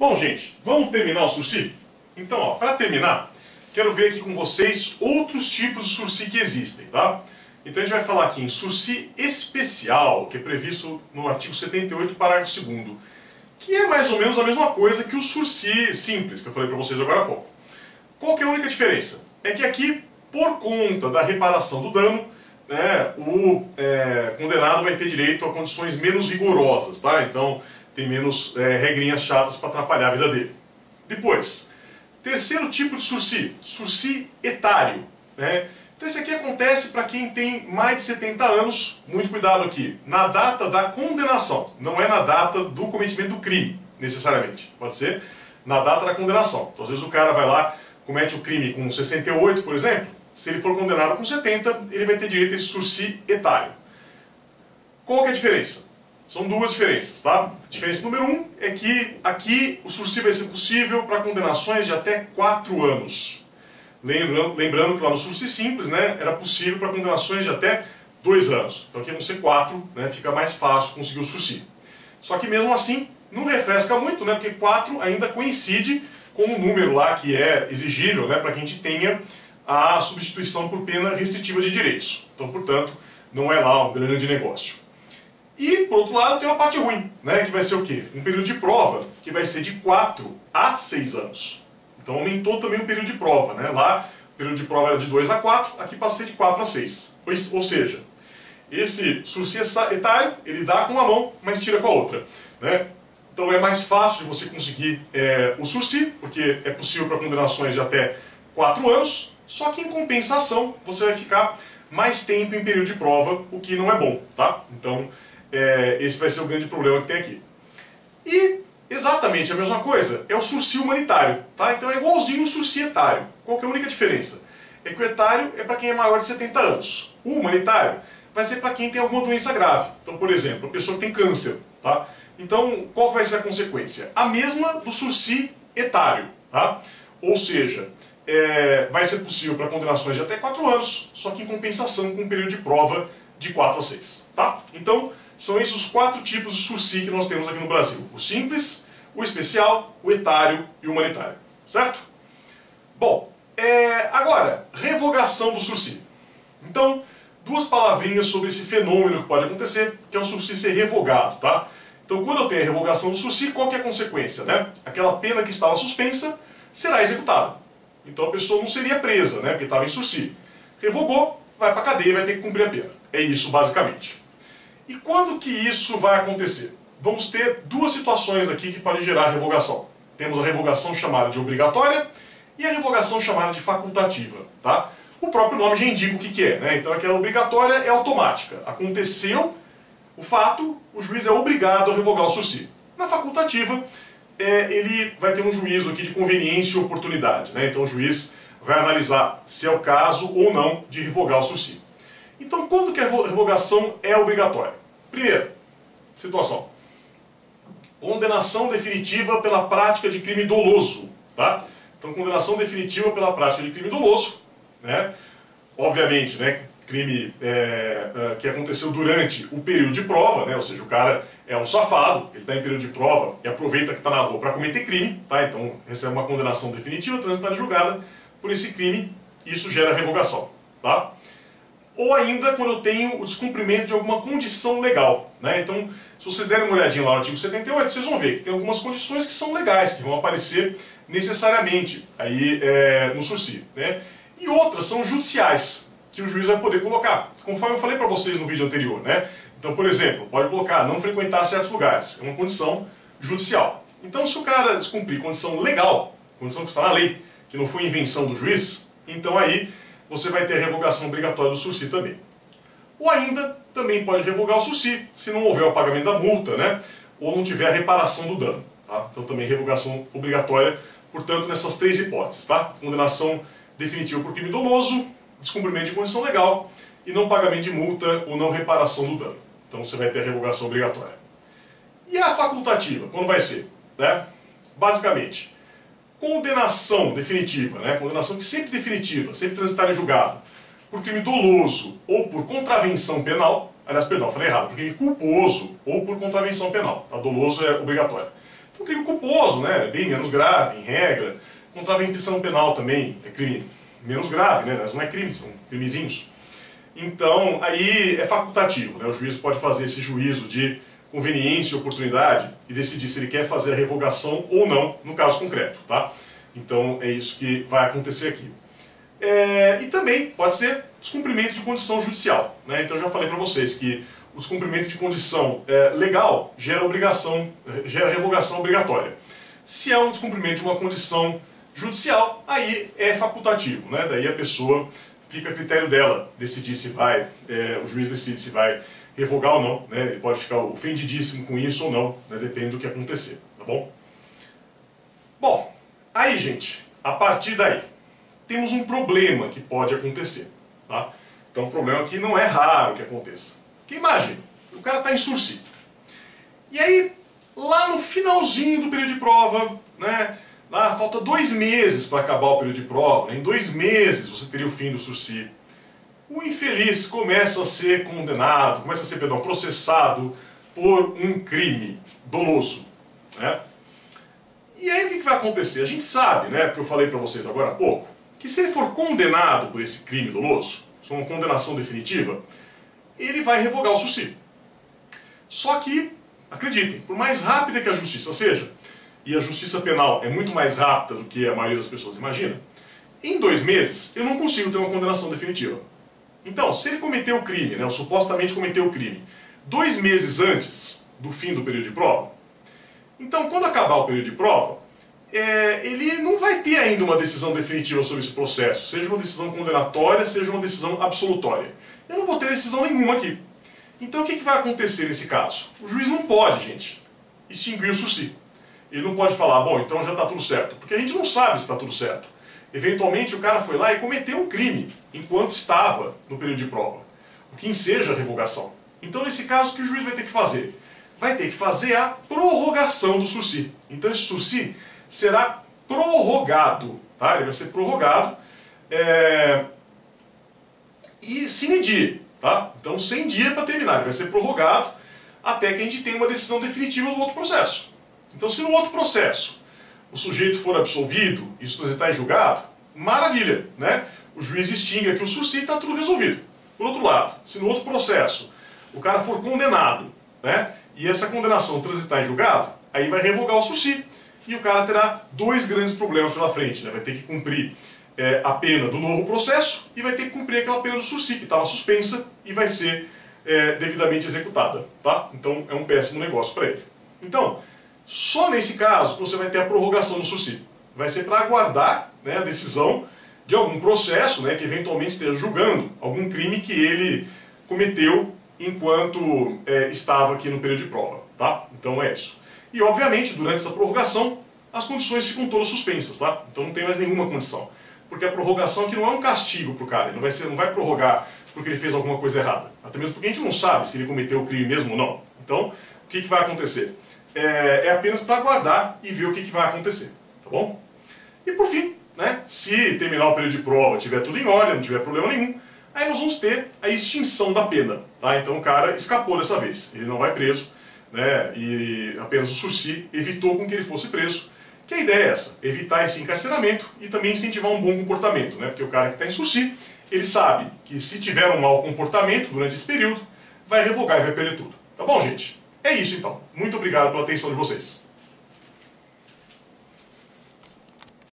Bom, gente, vamos terminar o sursi? Então, para terminar, quero ver aqui com vocês outros tipos de sursi que existem, tá? Então a gente vai falar aqui em sursi especial, que é previsto no artigo 78, parágrafo 2º, que é mais ou menos a mesma coisa que o sursi simples, que eu falei para vocês agora há pouco. Qual que é a única diferença? É que aqui, por conta da reparação do dano, né, o condenado vai ter direito a condições menos rigorosas, tá? Então tem menos regrinhas chatas para atrapalhar a vida dele. Depois, terceiro tipo de sursi, sursi etário, né? Então esse aqui acontece para quem tem mais de 70 anos, muito cuidado aqui, na data da condenação, não é na data do cometimento do crime, necessariamente, pode ser na data da condenação. Então às vezes o cara vai lá, comete o crime com 68, por exemplo, se ele for condenado com 70, ele vai ter direito a esse sursi etário. Qual que é a diferença? São duas diferenças, tá? A diferença número 1 é que aqui o sursi vai ser possível para condenações de até 4 anos. Lembrando que lá no sursi simples, né, era possível para condenações de até 2 anos. Então aqui vão ser 4, né, fica mais fácil conseguir o sursi. Só que mesmo assim, não refresca muito, né, porque 4 ainda coincide com o número lá que é exigível, né, para que a gente tenha a substituição por pena restritiva de direitos. Então, portanto, não é lá um grande negócio. E, por outro lado, tem uma parte ruim, né, que vai ser o quê? Um período de prova, que vai ser de 4 a 6 anos. Então aumentou também o período de prova, né? Lá o período de prova era de 2 a 4, aqui passei de 4 a 6. Ou seja, esse sursi etário, ele dá com uma mão, mas tira com a outra, né? Então é mais fácil de você conseguir o sursi, porque é possível para condenações de até 4 anos, só que em compensação você vai ficar mais tempo em período de prova, o que não é bom, tá? Então esse vai ser o grande problema que tem aqui. E exatamente a mesma coisa é o sursi humanitário, tá? Então é igualzinho o sursi etário. Qual que é a única diferença? É que o etário é para quem é maior de 70 anos. O humanitário vai ser para quem tem alguma doença grave. Então, por exemplo, a pessoa que tem câncer, tá? Então, qual vai ser a consequência? A mesma do sursi etário, tá? Ou seja, vai ser possível para condenações de até 4 anos, só que em compensação com um período de prova de 4 a 6, tá? Então, são esses os 4 tipos de sursi que nós temos aqui no Brasil. O simples, o especial, o etário e o humanitário. Certo? Bom, agora, revogação do sursi. Então, duas palavrinhas sobre esse fenômeno que pode acontecer, que é o sursi ser revogado, tá? Então, quando eu tenho a revogação do sursi, qual que é a consequência, né? Aquela pena que estava suspensa será executada. Então a pessoa não seria presa, né? Porque estava em sursi. Revogou, vai para a cadeia e vai ter que cumprir a pena. É isso, basicamente. E quando que isso vai acontecer? Vamos ter duas situações aqui que podem gerar revogação. Temos a revogação chamada de obrigatória e a revogação chamada de facultativa, tá? O próprio nome já indica o que é, né? Então aquela obrigatória é automática. Aconteceu o fato, o juiz é obrigado a revogar o sursi. Na facultativa, ele vai ter um juízo aqui de conveniência e oportunidade, né? Então o juiz vai analisar se é o caso ou não de revogar o sursi. Então quando que a revogação é obrigatória? Primeira situação. Condenação definitiva pela prática de crime doloso, tá? Então, condenação definitiva pela prática de crime doloso, né? Obviamente, né, crime que aconteceu durante o período de prova, né? Ou seja, o cara é um safado, ele está em período de prova e aproveita que está na rua para cometer crime, tá? Então, recebe uma condenação definitiva, transitada e julgada por esse crime, isso gera revogação, tá? Ou ainda quando eu tenho o descumprimento de alguma condição legal, né? Então, se vocês derem uma olhadinha lá no artigo 78, vocês vão ver que tem algumas condições que são legais, que vão aparecer necessariamente aí no sursi, né? E outras são judiciais, que o juiz vai poder colocar, conforme eu falei para vocês no vídeo anterior, né? Então, por exemplo, pode colocar não frequentar certos lugares, é uma condição judicial. Então, se o cara descumprir condição legal, condição que está na lei, que não foi invenção do juiz, então aí você vai ter a revogação obrigatória do sursi também. Ou ainda, também pode revogar o sursi, se não houver o pagamento da multa, né? Ou não tiver a reparação do dano, tá? Então também revogação obrigatória, portanto, nessas 3 hipóteses, tá? Condenação definitiva por crime doloso, descumprimento de condição legal e não pagamento de multa ou não reparação do dano. Então você vai ter a revogação obrigatória. E a facultativa, quando vai ser? Né? Basicamente, condenação definitiva, né? Condenação que sempre definitiva, sempre transitada em julgado, por crime doloso ou por contravenção penal, aliás, perdão, falei errado, por crime culposo ou por contravenção penal, tá? Doloso é obrigatório. um crime culposo, né? Bem menos grave, em regra. Contravenção penal também é crime menos grave, né? Mas não é crime, são crimezinhos. Então, aí é facultativo, né? O juiz pode fazer esse juízo de conveniência e oportunidade e decidir se ele quer fazer a revogação ou não, no caso concreto, tá? Então, é isso que vai acontecer aqui. E também pode ser descumprimento de condição judicial, né? Então, eu já falei para vocês que o descumprimento de condição legal gera revogação obrigatória. Se é um descumprimento de uma condição judicial, aí é facultativo, né? Daí a pessoa fica a critério dela decidir se vai, o juiz decide se vai revogar ou não, né? Ele pode ficar ofendidíssimo com isso ou não, né? Depende do que acontecer, tá bom? Bom, aí gente, a partir daí, temos um problema que pode acontecer, tá? Então um problema que não é raro que aconteça. Que imagina, o cara está em sursi. E aí, lá no finalzinho do período de prova, né? Lá falta 2 meses para acabar o período de prova, né? Em 2 meses você teria o fim do sursi. O infeliz começa a ser condenado, começa a ser, perdão, processado por um crime doloso, né? E aí o que vai acontecer? A gente sabe, né, porque eu falei para vocês agora há pouco, que se ele for condenado por esse crime doloso, se uma condenação definitiva, ele vai revogar o sursi. Só que, acreditem, por mais rápida que a justiça seja, e a justiça penal é muito mais rápida do que a maioria das pessoas imagina, em 2 meses eu não consigo ter uma condenação definitiva. Então, se ele cometeu o crime, né, ou supostamente cometeu o crime, 2 meses antes do fim do período de prova, então quando acabar o período de prova, ele não vai ter ainda uma decisão definitiva sobre esse processo, seja uma decisão condenatória, seja uma decisão absolutória. Eu não vou ter decisão nenhuma aqui. Então o que vai acontecer nesse caso? O juiz não pode, gente, extinguir o sursi. Ele não pode falar, bom, então já está tudo certo, porque a gente não sabe se está tudo certo. Eventualmente o cara foi lá e cometeu um crime enquanto estava no período de prova, o que enseja a revogação. Então nesse caso o que o juiz vai ter que fazer? Vai ter que fazer a prorrogação do sursi. Então esse sursi será prorrogado, tá? Ele vai ser prorrogado e sine die, tá? Então 100 dias para terminar, ele vai ser prorrogado até que a gente tenha uma decisão definitiva do outro processo. Então se no outro processo o sujeito for absolvido e isso transitar em julgado, maravilha, né? O juiz extingue aqui o sursi e está tudo resolvido. Por outro lado, se no outro processo o cara for condenado, né? E essa condenação transitar em julgado, aí vai revogar o sursi e o cara terá 2 grandes problemas pela frente, né? Vai ter que cumprir a pena do novo processo e vai ter que cumprir aquela pena do sursi que estava suspensa e vai ser devidamente executada, tá? Então é um péssimo negócio para ele. Então, só nesse caso que você vai ter a prorrogação do sursi. Vai ser para aguardar, né, a decisão de algum processo, né, que eventualmente esteja julgando algum crime que ele cometeu enquanto estava aqui no período de prova, tá? Então é isso. E obviamente, durante essa prorrogação, as condições ficam todas suspensas, tá? Então não tem mais nenhuma condição. Porque a prorrogação aqui não é um castigo para o cara, ele não vai prorrogar porque ele fez alguma coisa errada. Até mesmo porque a gente não sabe se ele cometeu o crime mesmo ou não. Então, o que vai acontecer? É apenas para aguardar e ver o que vai acontecer, tá bom? E por fim, né, se terminar o período de prova, tiver tudo em ordem, não tiver problema nenhum, aí nós vamos ter a extinção da pena, tá? Então o cara escapou dessa vez, ele não vai preso, né, e apenas o sursi evitou com que ele fosse preso, que a ideia é essa, evitar esse encarceramento e também incentivar um bom comportamento, né, porque o cara que está em sursi, ele sabe que se tiver um mau comportamento durante esse período, vai revogar e vai perder tudo, tá bom, gente? É isso então. Muito obrigado pela atenção de vocês.